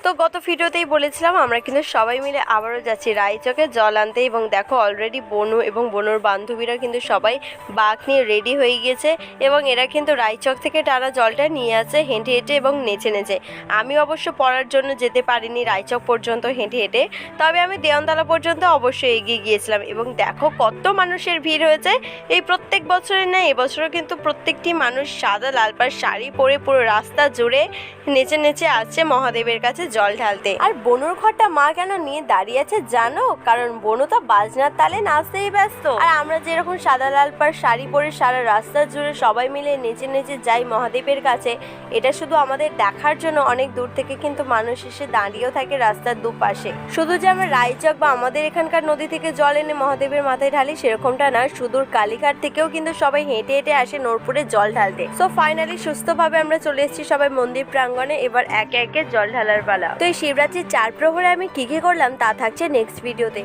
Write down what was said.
তো গত ভিডিওতেই বলেছিলাম আমরা কিন্তু সবাই মিলে আবারও যাচ্ছি রায়চকে জল আনতে, এবং দেখো অলরেডি বনু এবং বনুর বান্ধবীরা কিন্তু সবাই বাঘ নিয়ে রেডি হয়ে গিয়েছে, এবং এরা কিন্তু রায়চক থেকে টানা জলটা নিয়ে আসে হেঁটে হেঁটে এবং নেচে নেচে। আমি অবশ্য পড়ার জন্য যেতে পারিনি রায়চক পর্যন্ত হেঁটে হেঁটে, তবে আমি দেওয়ানতলা পর্যন্ত অবশ্যই এগিয়ে গিয়েছিলাম। এবং দেখো কত মানুষের ভিড় হয়েছে এই প্রত্যেক বছরের না, এবছরও কিন্তু প্রত্যেকটি মানুষ সাদা লাল পাড় শাড়ি পরে পুরো রাস্তা জুড়ে নেচে নেচে আসছে মহাদেবের কাছে জল ঢালতে। আর বনুর ঘরটা মা কেন নিয়ে দাঁড়িয়ে আছে জানো? কারণ বনু তো বাজনার তালে নাচতেই ব্যস্ত, আর আমরা যেরকম সাদা লাল পাড় শাড়ি পরে সারা রাস্তা জুড়ে সবাই মিলে নেচে নেচে যাই মহাদেবের কাছে, এটা শুধু আমাদের দেখার জন্য অনেক দূর থেকে কিন্তু মানুষ এসে দাঁড়িয়েও থাকে রাস্তার দুপাশে। শুধু যে আমরা রায়চক বা আমাদের এখানকার নদী থেকে জল এনে মহাদেবের মাথায় ঢালি সেরকমটা না, সুদূর কালীঘাট থেকেও কিন্তু সবাই হেঁটে হেঁটে আসে নূরপুরে জল ঢালতে। সো ফাইনালি সুস্থভাবে আমরা চলে এসেছি সবাই মন্দির প্রাঙ্গণে, এবার একে একে জল ঢালার পালা। তো এই শিবরাত্রির 4 প্রহরে আমি কি কি করলাম তা থাকছে নেক্সট ভিডিওতে।